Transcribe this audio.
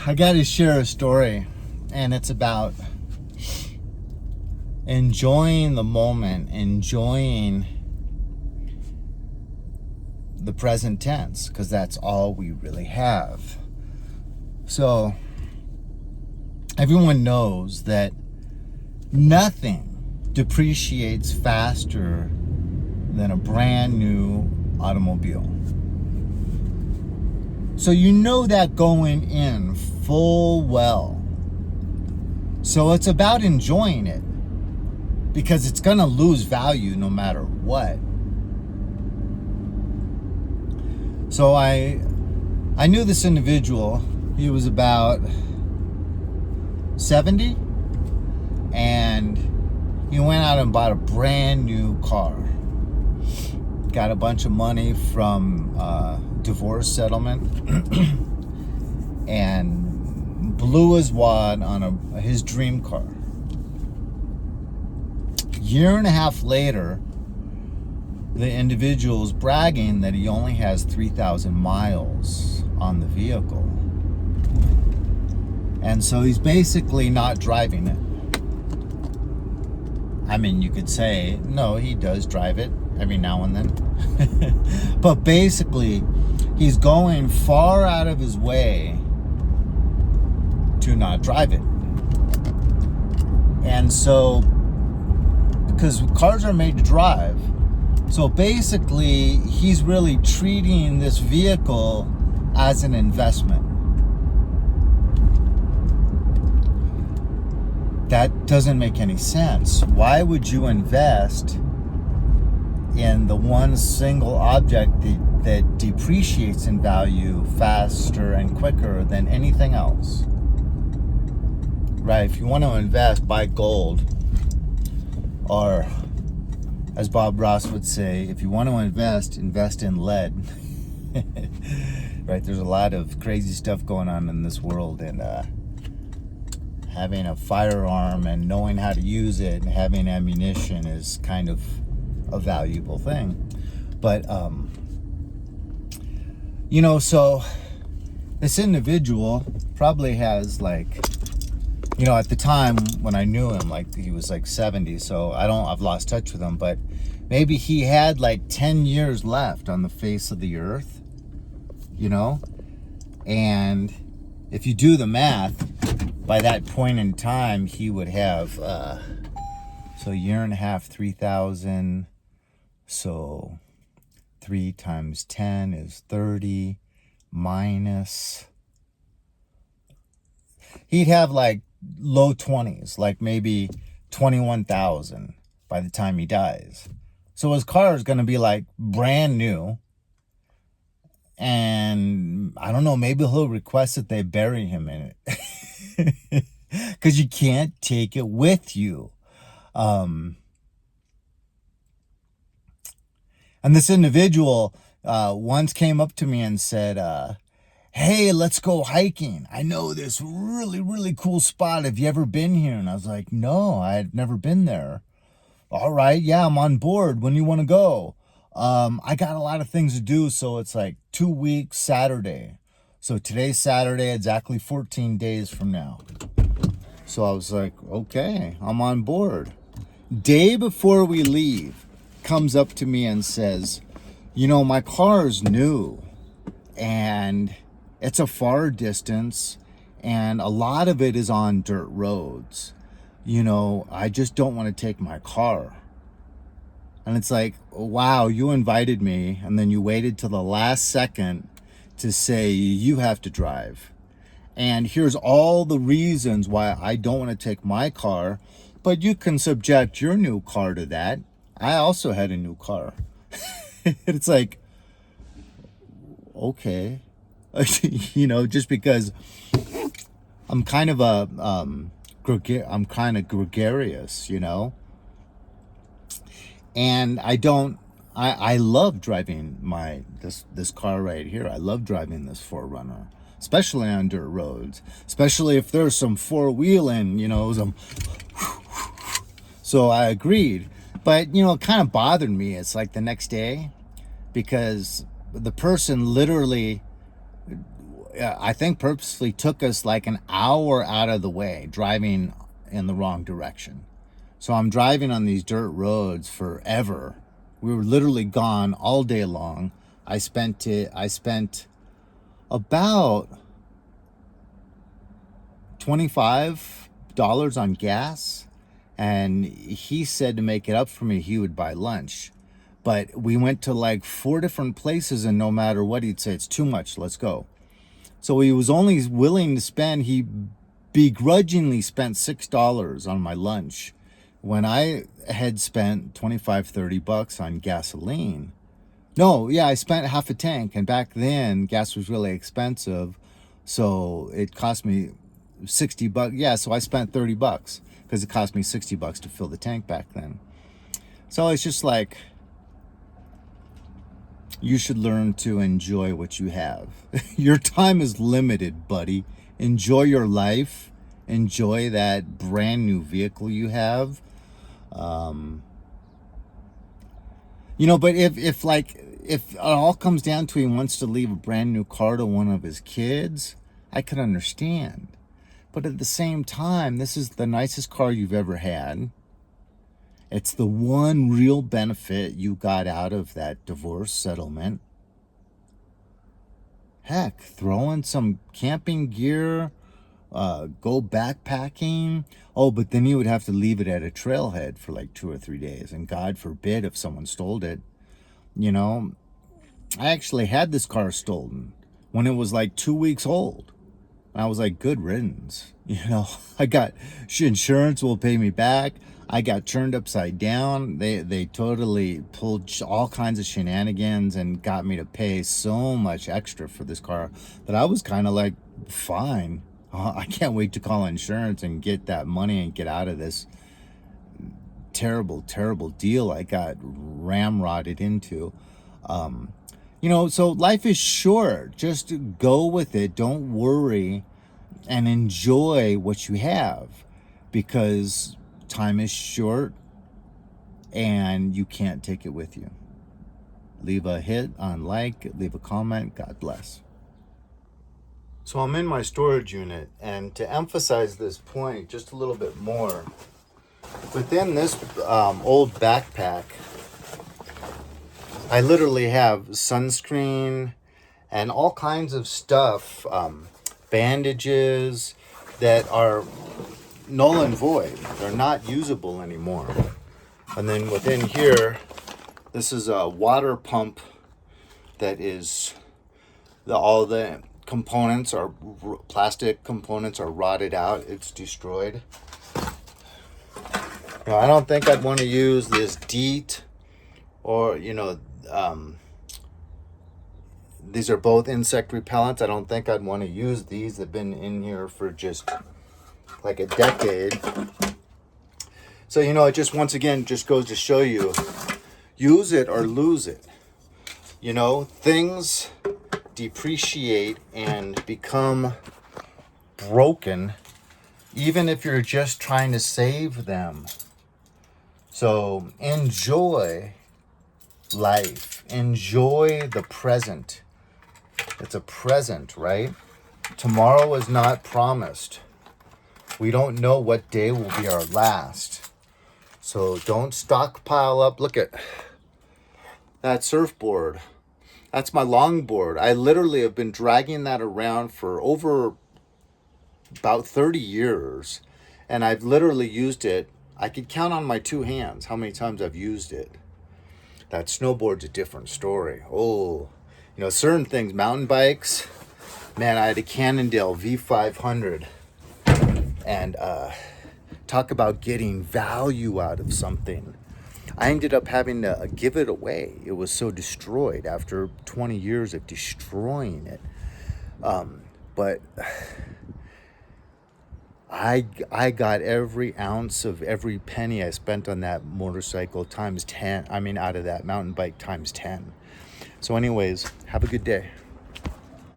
I got to share a story, and it's about enjoying the moment, enjoying the present tense, because that's all we really have. So, everyone knows that nothing depreciates faster than a brand new automobile. So you know that going in full well. So it's about enjoying it, because it's going to lose value no matter what. So I knew this individual. He was about 70, and he went out and bought a brand new car. Got a bunch of money from divorce settlement and blew his wad on his dream car. Year and a half later, the individual is bragging that he only has 3,000 miles on the vehicle. And so he's basically not driving it. I mean, you could say, no, he does drive it every now and then. But basically, he's going far out of his way to not drive it. And so, because cars are made to drive, so basically, he's really treating this vehicle as an investment. That doesn't make any sense. Why would you invest in the one single object that depreciates in value faster and quicker than anything else? Right? If you want to invest, buy gold. Or, as Bob Ross would say, if you want to invest in lead. Right? There's a lot of crazy stuff going on in this world, and having a firearm and knowing how to use it and having ammunition is kind of a valuable thing. But so this individual probably has, like, at the time when I knew him, like, he was like 70, so I've lost touch with him, but maybe he had like 10 years left on the face of the earth, and if you do the math, by that point in time, he would have, so year and a half, 3,000, so 3 times 10 is 30, minus, he'd have like low 20s, like maybe 21,000 by the time he dies. So his car is going to be like brand new. And I don't know, maybe he'll request that they bury him in it. Because you can't take it with you. And this individual once came up to me and said, hey, let's go hiking. I know this really, really cool spot. Have you ever been here? And I was like, no, I've never been there. All right, yeah, I'm on board. When do you want to go? I got a lot of things to do, so it's like 2 weeks Saturday. So today's Saturday, exactly 14 days from now. So I was like, okay, I'm on board. Day before we leave, comes up to me and says, my car's new and it's a far distance and a lot of it is on dirt roads. I just don't want to take my car. And it's like, wow, you invited me and then you waited till the last second to say you have to drive. And here's all the reasons why I don't want to take my car, but you can subject your new car to that. I also had a new car. It's like, okay. Just because I'm kind of gregarious, and I love driving this car right here. I love driving this 4Runner, especially on dirt roads, especially if there's some four-wheeling, so I agreed. But, it kind of bothered me. It's like the next day, because the person literally I think purposely took us like an hour out of the way, driving in the wrong direction. So I'm driving on these dirt roads forever. We were literally gone all day long. I spent about $25 on gas, and he said to make it up for me, he would buy lunch. But we went to like 4 different places, and no matter what, he'd say, it's too much, let's go. So he was only willing to spend, he begrudgingly spent $6 on my lunch when I had spent 25, $30 on gasoline. No, yeah, I spent half a tank, and back then gas was really expensive, so it cost me $60. Yeah, so I spent $30 because it cost me $60 to fill the tank back then. So it's just like, you should learn to enjoy what you have. Your time is limited, buddy. Enjoy your life. Enjoy that brand new vehicle you have. But if it all comes down to he wants to leave a brand new car to one of his kids, I could understand. But at the same time, this is the nicest car you've ever had. It's the one real benefit you got out of that divorce settlement. Heck, throw in some camping gear, go backpacking. Oh, but then you would have to leave it at a trailhead for like 2 or 3 days. And God forbid if someone stole it. I actually had this car stolen when it was like 2 weeks old. And I was like, good riddance. I got insurance will pay me back. I got turned upside down. They totally pulled all kinds of shenanigans and got me to pay so much extra for this car that I was kind of like, fine. I can't wait to call insurance and get that money and get out of this terrible, terrible deal I got ramrodded into. So life is short. Just go with it. Don't worry and enjoy what you have, because time is short and you can't take it with you. Leave a hit on like, leave a comment. God bless. So I'm in my storage unit, and to emphasize this point just a little bit more, within this old backpack, I literally have sunscreen and all kinds of stuff, bandages that are null and void. They're not usable anymore. And then within here, this is a water pump that is, all the components are, plastic components are rotted out. It's destroyed. I don't think I'd want to use this DEET or, these are both insect repellents. I don't think I'd want to use these. They've been in here for just like a decade. So, it just, once again, just goes to show you, use it or lose it. Things depreciate and become broken, even if you're just trying to save them. So enjoy life. Enjoy the present. It's a present, right? Tomorrow is not promised. We don't know what day will be our last. So don't stockpile up. Look at that surfboard. That's my longboard. I literally have been dragging that around for over about 30 years. And I've literally used it. I could count on my 2 hands how many times I've used it. That snowboard's a different story. Oh, certain things, mountain bikes. Man, I had a Cannondale V500. And talk about getting value out of something. I ended up having to give it away. It was so destroyed after 20 years of destroying it. But I got every ounce of every penny I spent on that motorcycle times 10. Out of that mountain bike times 10. So anyways, have a good day.